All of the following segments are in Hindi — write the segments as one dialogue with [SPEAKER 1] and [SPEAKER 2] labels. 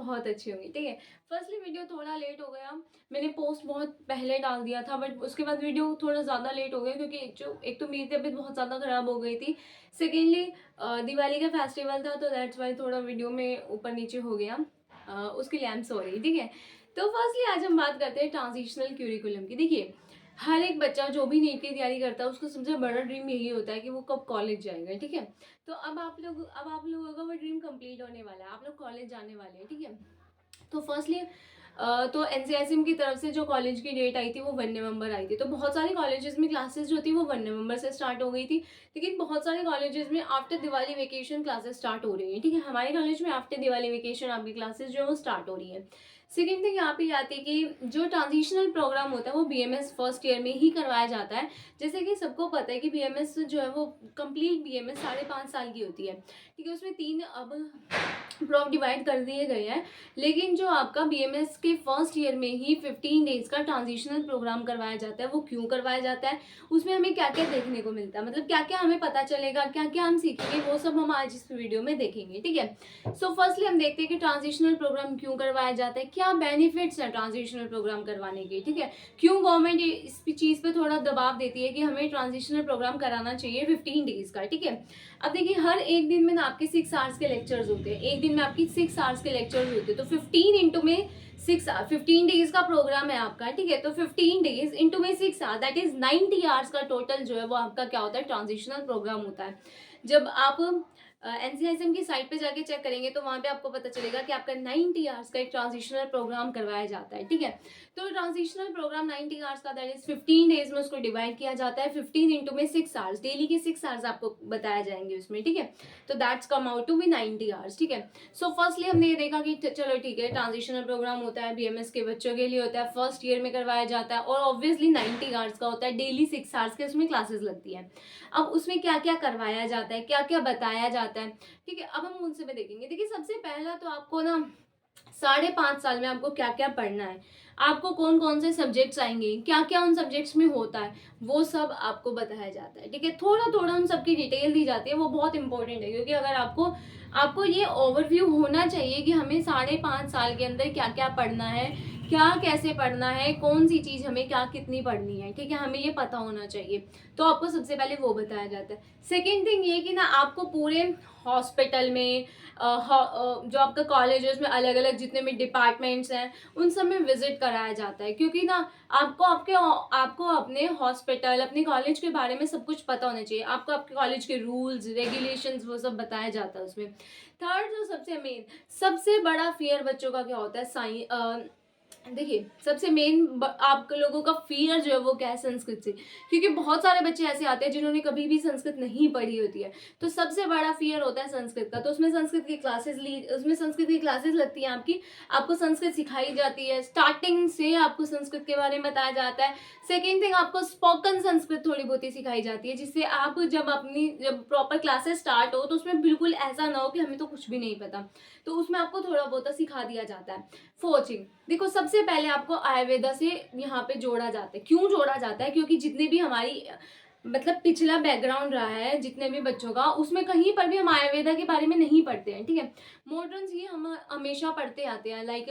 [SPEAKER 1] बहुत अच्छी होंगी, ठीक है। फर्स्टली वीडियो थोड़ा लेट हो गया, मैंने पोस्ट बहुत पहले डाल दिया था, बट उसके बाद वीडियो थोड़ा ज़्यादा लेट हो गया क्योंकि एक तो मेरी तबीयत बहुत ज़्यादा ख़राब हो गई थी। सेकेंडली दिवाली का फेस्टिवल था, तो दैट्स वाई थोड़ा वीडियो में ऊपर नीचे हो गया। उसके लिए आई एम सॉरी, ठीक है। तो फर्स्टली आज हम बात करते हैं ट्रांजिशनल क्यूरिकुलम की। देखिए, हर एक बच्चा जो भी नीट की तैयारी करता है उसका सबसे बड़ा ड्रीम यही होता है कि वो कब कॉलेज जाएगा, ठीक है। तो अब आप लोगों का वो ड्रीम कंप्लीट होने वाला है, आप लोग कॉलेज जाने वाले हैं, ठीक है। तो फर्स्टली तो एनसीआईसीएम की तरफ से जो कॉलेज की डेट आई थी वो 1 नवंबर आई थी। तो बहुत सारे कॉलेजेस में क्लासेस जो थी वो 1 नवंबर से स्टार्ट हो गई थी, लेकिन बहुत सारे कॉलेजेस में after Diwali vacation classes start हो रही हैं, ठीक है। हमारे कॉलेज में आफ्टर दिवाली वेकेशन आपकी क्लासेस जो है वो स्टार्ट हो रही है। सेकेंड थिंग यहाँ पे आती है कि जो ट्रांजिशनल प्रोग्राम होता है वो बीएमएस फर्स्ट ईयर में ही करवाया जाता है। जैसे कि सबको पता है कि बीएमएस जो है वो कंप्लीट बीएमएस 5.5 साल की होती है, ठीक है। उसमें 3 अब ब्लॉक डिवाइड कर दिए गए हैं, लेकिन जो आपका बीएमएस के फर्स्ट ईयर में ही 15 डेज का ट्रांजिशनल प्रोग्राम करवाया जाता है। वो क्यों करवाया जाता है, उसमें हमें क्या क्या देखने को मिलता है, मतलब क्या क्या हमें पता चलेगा, क्या क्या हम सीखेंगे, वो सब हम आज इस वीडियो में देखेंगे, ठीक है। सो फर्स्टली हम देखते हैं कि ट्रांजिशनल प्रोग्राम क्यों करवाया जाता है, क्या बेनिफिट्स हैं ट्रांजिशनल प्रोग्राम करवाने के, ठीक है। क्यों गवर्नमेंट इस चीज़ पे थोड़ा दबाव देती है कि हमें ट्रांजिशनल प्रोग्राम कराना चाहिए 15 डेज का, ठीक है। अब देखिए, हर एक दिन में ना आपके 6 आवर्स के लेक्चर्स होते हैं, एक दिन में आपकी 6 आवर्स के लेक्चर्स होते हैं। तो 15 इंटू में 6 आवर, 15 डेज का प्रोग्राम है आपका, ठीक है। तो 15 डेज इंटू में 6 आवर, दैट इज 90 आवर्स का टोटल जो है वो आपका क्या होता है, ट्रांजिशनल प्रोग्राम होता है। जब आप एनसीआईएसएम की साइट पे जाके चेक करेंगे तो वहाँ पे आपको पता चलेगा कि आपका 90 आवर्स का एक ट्रांजिशनल प्रोग्राम करवाया जाता है, ठीक है। तो ट्रांजिशनल प्रोग्राम 90 आवर्स का, दैट इज 15 डेज में उसको डिवाइड किया जाता है। 15 इंटू में 6 आवर्स, डेली के 6 आवर्स आपको बताया जाएंगे उसमें, ठीक है। तो that's come out to be 90 hours, ठीक है। सो फर्स्टली हमने ये देखा कि चलो ठीक है, ट्रांजिशनल प्रोग्राम होता है, बीएमएस के बच्चों के लिए होता है, फर्स्ट ईयर में करवाया जाता है, और ऑब्वियसली 90 आवर्स का होता है, डेली 6 आवर्स के उसमें क्लासेस लगती है। अब उसमें क्या क्या करवाया जाता है, क्या क्या बताया जाता है, ठीक है। अब हम उनसे भी देखेंगे। देखिए, सबसे पहला तो आपको ना 5.5 साल में आपको क्या क्या पढ़ना है, आपको कौन कौन से सब्जेक्ट्स आएंगे, क्या क्या उन सब्जेक्ट्स में होता है, वो सब आपको बताया जाता है, ठीक है। थोड़ा थोड़ा उन सबकी डिटेल दी जाती है, वो बहुत इंपॉर्टेंट है, क्योंकि अगर आपको ये ओवरव्यू होना चाहिए कि हमें 5.5 साल के अंदर क्या क्या पढ़ना है, क्या कैसे पढ़ना है, कौन सी चीज़ हमें क्या कितनी पढ़नी है, ठीक है, हमें ये पता होना चाहिए। तो आपको सबसे पहले वो बताया जाता है। सेकेंड थिंग ये कि ना आपको पूरे हॉस्पिटल में जो आपका कॉलेज है उसमें अलग अलग जितने भी डिपार्टमेंट्स हैं उन सब में विजिट कराया जाता है, क्योंकि ना आपको अपने हॉस्पिटल, अपने कॉलेज के बारे में सब कुछ पता होना चाहिए। आपको आपके कॉलेज के रूल्स रेगुलेशंस वो सब बताया जाता है उसमें। थर्ड, जो सबसे बड़ा फियर बच्चों का क्या होता है, देखिए, सबसे मेन आप लोगों का फियर जो है वो क्या है, संस्कृत से। क्योंकि बहुत सारे बच्चे ऐसे आते हैं जिन्होंने कभी भी संस्कृत नहीं पढ़ी होती है, तो सबसे बड़ा फियर होता है संस्कृत का। तो उसमें संस्कृत की क्लासेस लगती हैं आपकी, आपको संस्कृत सिखाई जाती है, स्टार्टिंग से आपको संस्कृत के बारे में बताया जाता है। सेकेंड थिंग, आपको स्पोकन संस्कृत थोड़ी बहुत ही सिखाई जाती है, जिससे आप जब प्रॉपर क्लासेस स्टार्ट हो तो उसमें बिल्कुल ऐसा ना हो कि हमें तो कुछ भी नहीं पता, तो उसमें आपको थोड़ा बहुत सिखा दिया जाता है। फोर्थ थिंग, देखो, सबसे पहले आपको आयुर्वेदा से यहाँ पे जोड़ा जाता है। क्यों जोड़ा जाता है, क्योंकि जितने भी हमारी मतलब पिछला बैकग्राउंड रहा है जितने भी बच्चों का, उसमें कहीं पर भी हम आयुर्वेदा के बारे में नहीं पढ़ते हैं, ठीक है। मॉडर्न ये हम हमेशा पढ़ते आते हैं, लाइक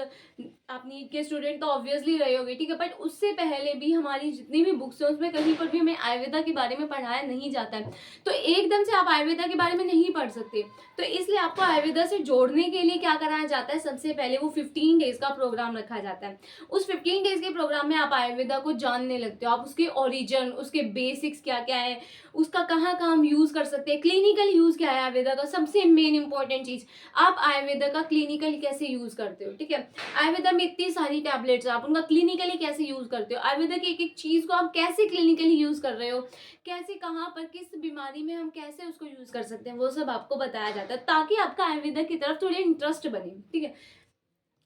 [SPEAKER 1] आप नीट के स्टूडेंट तो ऑब्वियसली रहे होगे, ठीक है, बट उससे पहले भी हमारी जितनी भी बुक्स है उसमें कहीं पर भी हमें आयुर्वेदा के बारे में पढ़ाया नहीं जाता है। तो एकदम से आप आयुर्वेदा के बारे में नहीं पढ़ सकते, तो इसलिए आपको आयुर्वेदा से जोड़ने के लिए क्या कराया जाता है, सबसे पहले वो 15 डेज का प्रोग्राम रखा जाता है। उस 15 डेज के प्रोग्राम में आप आयुर्वेदा को जानने लगते हो, आप उसके ओरिजिन, उसके बेसिक्स क्या क्या है, उसका कहाँ कहाँ हम यूज कर सकते हैं, क्लिनिकल यूज क्या है आयुर्वेदा का, सबसे मेन इंपॉर्टेंट चीज, आप आयुर्वेदा का क्लिनिकल कैसे यूज करते हो, ठीक है। आयुर्वेदा में इतनी सारी टैबलेट्स, आप उनका क्लिनिकली कैसे यूज करते हो, आयुर्वेदा की एक एक चीज को आप कैसे क्लिनिकली यूज कर रहे हो, कैसे कहाँ पर किस बीमारी में हम कैसे उसको यूज कर सकते हैं, वो सब आपको बताया जाता है, ताकि आपका आयुर्वेदा की तरफ थोड़ी इंटरेस्ट बने, ठीक है।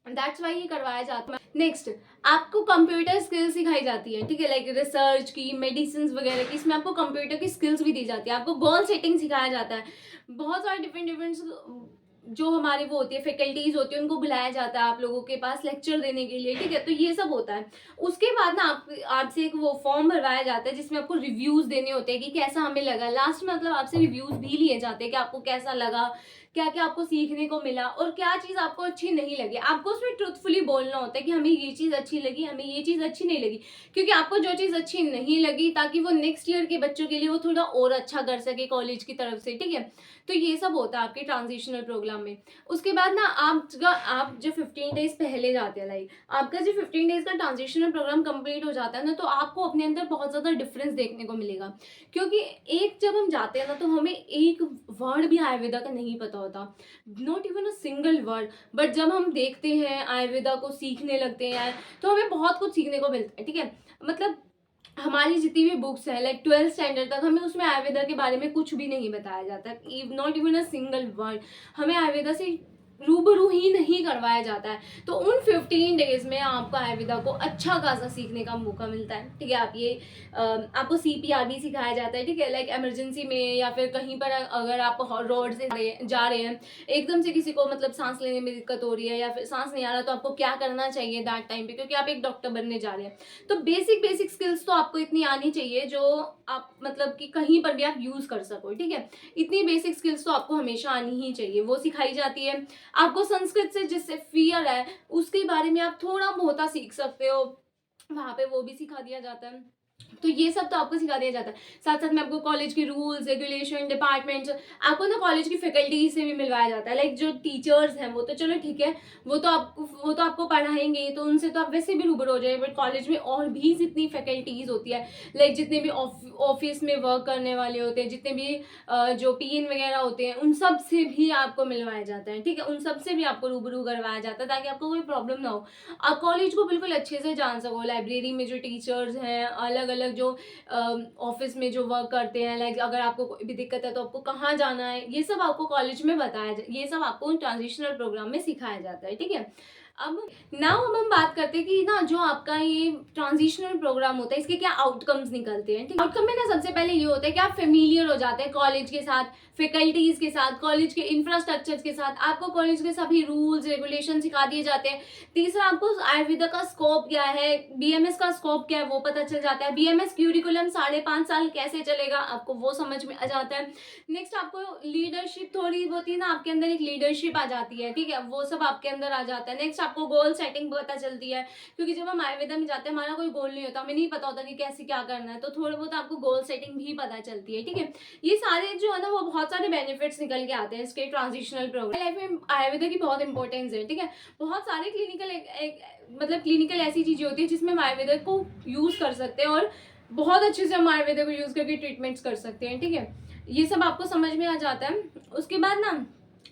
[SPEAKER 1] दैट्स वाई ये करवाया जाता है। नेक्स्ट, आपको कंप्यूटर स्किल्स सिखाई जाती है, ठीक है, लाइक रिसर्च की, मेडिसिन वगैरह की, इसमें आपको कंप्यूटर की स्किल्स भी दी जाती है, आपको गोल सेटिंग सिखाया जाता है। बहुत सारे डिफरेंट डिफरेंट जो हमारी वो होती है फैकल्टीज होती है, उनको बुलाया जाता है आप लोगों के पास लेक्चर देने के लिए, ठीक है। तो ये सब होता है। उसके बाद ना आपसे एक वो फॉर्म भरवाया जाता है जिसमें आपको रिव्यूज देने होते हैं कि कैसा हमें लगा। लास्ट में मतलब आपसे रिव्यूज भी लिए जाते हैं कि आपको कैसा लगा, क्या क्या आपको सीखने को मिला और क्या चीज़ आपको अच्छी नहीं लगी। आपको उसमें ट्रुथफुली बोलना होता है कि हमें ये चीज़ अच्छी लगी, हमें ये चीज़ अच्छी नहीं लगी, क्योंकि आपको जो चीज़ अच्छी नहीं लगी ताकि वो नेक्स्ट ईयर के बच्चों के लिए वो थोड़ा और अच्छा कर सके कॉलेज की तरफ से, ठीक है। तो ये सब होता है आपके ट्रांजिशनल प्रोग्राम में। उसके बाद ना आप जो 15 डेज पहले जाते हैं, लाइक आपका जो 15 डेज का ट्रांजिशनल प्रोग्राम कंप्लीट हो जाता है ना, तो आपको अपने अंदर बहुत ज़्यादा डिफरेंस देखने को मिलेगा। क्योंकि एक जब हम जाते हैं ना, तो हमें एक वर्ड भी आयुर्वेदा का नहीं पता होता, not even a single word. But जब हम देखते हैं आयुर्वेदा को, सीखने लगते हैं, तो हमें बहुत कुछ सीखने को मिलता है, ठीक है। मतलब हमारी जितनी भी बुक्स है, लाइक 12th स्टैंडर्ड तक हमें उसमें आयुर्वेदा के बारे में कुछ भी नहीं बताया जाता, not even a single word. हमें आयुर्वेदा से रूबरू ही नहीं करवाया जाता है। तो उन 15 डेज में आपको आयुर्वेदा को अच्छा खासा सीखने का मौका मिलता है, ठीक है। आप ये आपको CPR भी सिखाया जाता है, ठीक है। लाइक इमरजेंसी में या फिर कहीं पर अगर आप रोड से जा रहे हैं, एकदम से किसी को मतलब सांस लेने में दिक्कत हो रही है या फिर सांस नहीं आ रहा, तो आपको क्या करना चाहिए दैट टाइम पे, क्योंकि आप एक डॉक्टर बनने जा रहे हैं। तो बेसिक स्किल्स तो आपको इतनी आनी चाहिए जो आप मतलब कि कहीं पर भी आप यूज कर सको, ठीक है। इतनी बेसिक स्किल्स तो आपको हमेशा आनी ही चाहिए, वो सिखाई जाती है। आपको संस्कृत से जिससे फियर है उसके बारे में आप थोड़ा बहुत सीख सकते हो, वहां पे वो भी सिखा दिया जाता है। तो ये सब तो आपको सिखा दिया जाता है। साथ साथ में आपको कॉलेज के रूल्स रेगुलेशन डिपार्टमेंट्स, आपको ना कॉलेज की फैकल्टी से भी मिलवाया जाता है। लाइक जो टीचर्स हैं वो तो चलो ठीक है, वो तो आपको पढ़ाएंगे, तो उनसे तो आप वैसे भी रूबरू हो जाए। बट कॉलेज में और भी जितनी फैकल्टीज होती है, लाइक जितने भी ऑफिस में वर्क करने वाले होते हैं, जितने भी जो PN वगैरह होते हैं, उन सब से भी आपको मिलवाया जाता है, ठीक है। उन सब से भी आपको रूबरू करवाया जाता है ताकि आपको कोई प्रॉब्लम ना हो, आप कॉलेज को बिल्कुल अच्छे से जान सको। लाइब्रेरी में जो टीचर्स हैं, अलग अलग जो ऑफिस में जो वर्क करते हैं, लाइक अगर आपको कोई भी दिक्कत है तो आपको कहाँ जाना है, ये सब आपको कॉलेज में ये सब आपको ट्रांजिशनल प्रोग्राम में सिखाया जाता है, ठीक है। अब अब हम बात करते हैं कि ना जो आपका ये ट्रांजिशनल प्रोग्राम होता है इसके क्या आउटकम्स निकलते हैं, ठीक है। आउटकम में ना सबसे पहले ये होता है कि आप फेमिलियर हो जाते हैं कॉलेज के साथ, फैकल्टीज के साथ, कॉलेज के इंफ्रास्ट्रक्चर के साथ। आपको कॉलेज के सभी रूल्स रेगुलेशन सिखा दिए जाते हैं। तीसरा, आपको आयुर्वेदा का स्कोप क्या है, BMS का स्कोप क्या है वो पता चल जाता है। BMS क्यूरिकुलम 5.5 साल कैसे चलेगा आपको वो समझ में आ जाता है। नेक्स्ट, आपको लीडरशिप थोड़ी बहुत ही ना आपके अंदर एक लीडरशिप आ जाती है, ठीक है, वो सब आपके अंदर आ जाता है। नेक्स्ट, आपको गोल सेटिंग पता चलती है, क्योंकि जब हम आयुर्वेदा में जाते हैं हमारा कोई गोल नहीं होता, हमें नहीं पता होता कि कैसे क्या करना है, तो थोड़ा बहुत आपको गोल सेटिंग भी पता चलती है, ठीक है। ये सारे जो है ना वो बहुत सारे बेनिफिट्स निकल के आते हैं इसके ट्रांजिशनल प्रोग्राम। लाइफ में आयुर्वेदा की बहुत इंपॉर्टेंस है, ठीक है। बहुत सारे मतलब क्लिनिकल ऐसी चीजें होती है जिसमें हम आयुर्वेदा को यूज कर सकते हैं और बहुत अच्छे से हम आयुर्वेदा को यूज करके ट्रीटमेंट्स कर सकते हैं, ठीक है। ये सब आपको समझ में आ जाता है। उसके बाद ना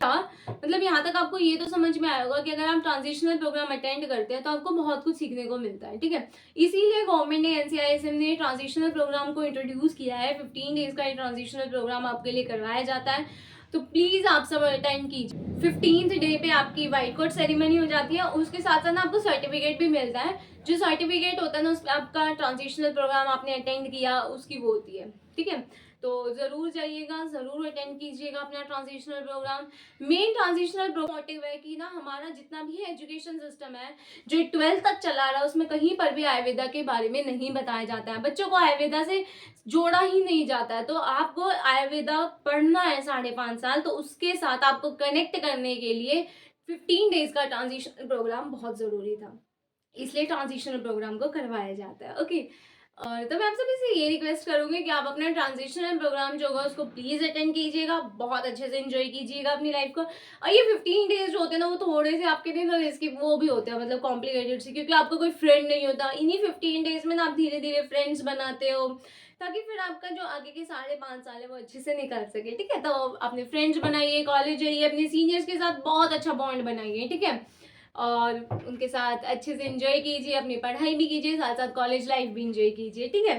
[SPEAKER 1] मतलब यहाँ तक आपको ये तो समझ में आया होगा कि अगर आप ट्रांजिशनल प्रोग्राम अटेंड करते हैं तो आपको बहुत कुछ सीखने को मिलता है, ठीक है। इसीलिए गवर्नमेंट ने NCISM ने ट्रांजिशनल प्रोग्राम को इंट्रोड्यूस किया है। 15 डेज का ये ट्रांजिशनल प्रोग्राम आपके लिए करवाया जाता है, तो प्लीज आप सब अटेंड कीजिए। 15th डे पे आपकी व्हाइट कोट सेरेमनी हो जाती है, उसके साथ साथ आपको सर्टिफिकेट भी मिलता है। जो सर्टिफिकेट होता है ना उसमें आपका ट्रांजिशनल प्रोग्राम आपने अटेंड किया उसकी वो होती है, ठीक है। तो जरूर जाइएगा, जरूर अटेंड कीजिएगा अपना transitional program. Main transitional motive है कि ना हमारा जितना भी एजुकेशन सिस्टम है जो 12th तक चला रहा है उसमें कहीं पर भी आयुर्वेदा के बारे में नहीं बताया जाता है, बच्चों को आयुर्वेदा से जोड़ा ही नहीं जाता है। तो आपको आयुर्वेदा पढ़ना है 5.5 साल, तो उसके साथ आपको कनेक्ट करने के लिए 15 डेज का ट्रांजिशनल प्रोग्राम बहुत जरूरी था, इसलिए ट्रांजिशनल प्रोग्राम को करवाया जाता है, ओके। और तो मैं आप सभी से ये रिक्वेस्ट करूंगी कि आप अपना ट्रांजिशनल प्रोग्राम जो होगा उसको प्लीज अटेंड कीजिएगा, बहुत अच्छे से एंजॉय कीजिएगा अपनी लाइफ को। और ये 15 डेज जो होते हैं ना वो थोड़े से आपके लिए थोड़े इसके वो भी होते हैं मतलब कॉम्प्लिकेटेड से, क्योंकि आपको कोई फ्रेंड नहीं होता। इन्हीं 15 डेज में ना आप धीरे धीरे फ्रेंड्स बनाते हो ताकि फिर आपका जो आगे के 5.5 साल है वो अच्छे से निकल सके, ठीक है। तो अपने फ्रेंड्स बनाइए, कॉलेज जाइए, अपने सीनियर्स के साथ बहुत अच्छा बॉन्ड बनाइए, ठीक है। और उनके साथ अच्छे से एंजॉय कीजिए, अपनी पढ़ाई भी कीजिए, साथ साथ कॉलेज लाइफ भी एंजॉय कीजिए, ठीक है।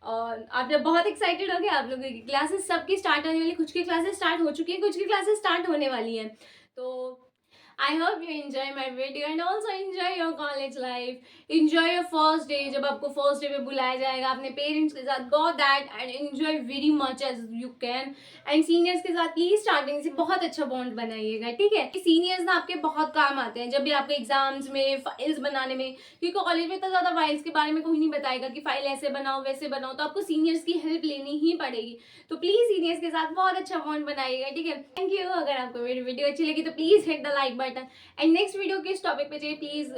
[SPEAKER 1] और आप जब बहुत एक्साइटेड हो गए, आप लोगों की क्लासेस सबकी स्टार्ट होने वाली, कुछ की क्लासेस स्टार्ट हो चुकी है, कुछ की क्लासेस स्टार्ट होने वाली हैं। तो I hope you enjoy my video and also enjoy your college life. Enjoy your first day. जब आपको first day पे बुलाया जाएगा अपने parents के साथ, go that and enjoy very much as you can. And seniors के साथ please starting से बहुत अच्छा bond बनाइएगा, ठीक है? Seniors ना आपके बहुत काम आते हैं जब भी आपके एग्जाम्स में, फाइल्स बनाने में, क्योंकि कॉलेज में इतना ज़्यादा फाइल्स के बारे में कोई नहीं बताएगा कि फाइल ऐसे बनाओ वैसे बनाओ, तो आपको सीनियर्स की हेल्प लेनी ही पड़ेगी. तो प्लीज़ सीनियर्स के साथ बहुत अच्छा बॉन्ड बनाइएगा, ठीक है? Thank you. अगर आपको मेरी वीडियो अच्छी लगी तो please hit the like button. And next video किस टॉपिक पे चाहिए please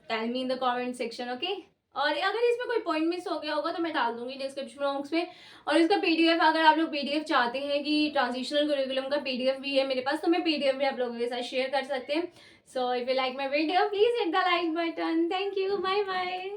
[SPEAKER 1] tell me in the comment section, okay? और अगर इसमें कोई पॉइंट मिस हो गया होगा तो मैं डाल दूंगी डिस्क्रिप्शन बॉक्स में. और इसका पीडीएफ, अगर आप लोग पीडीएफ चाहते हैं कि ट्रांजिशनल करिकुलम का पीडीएफ भी है मेरे पास, तो मैं पीडीएफ भी आप लोगों के साथ शेयर कर सकते हैं. So if you like my video please hit the like button. Thank you. Bye bye.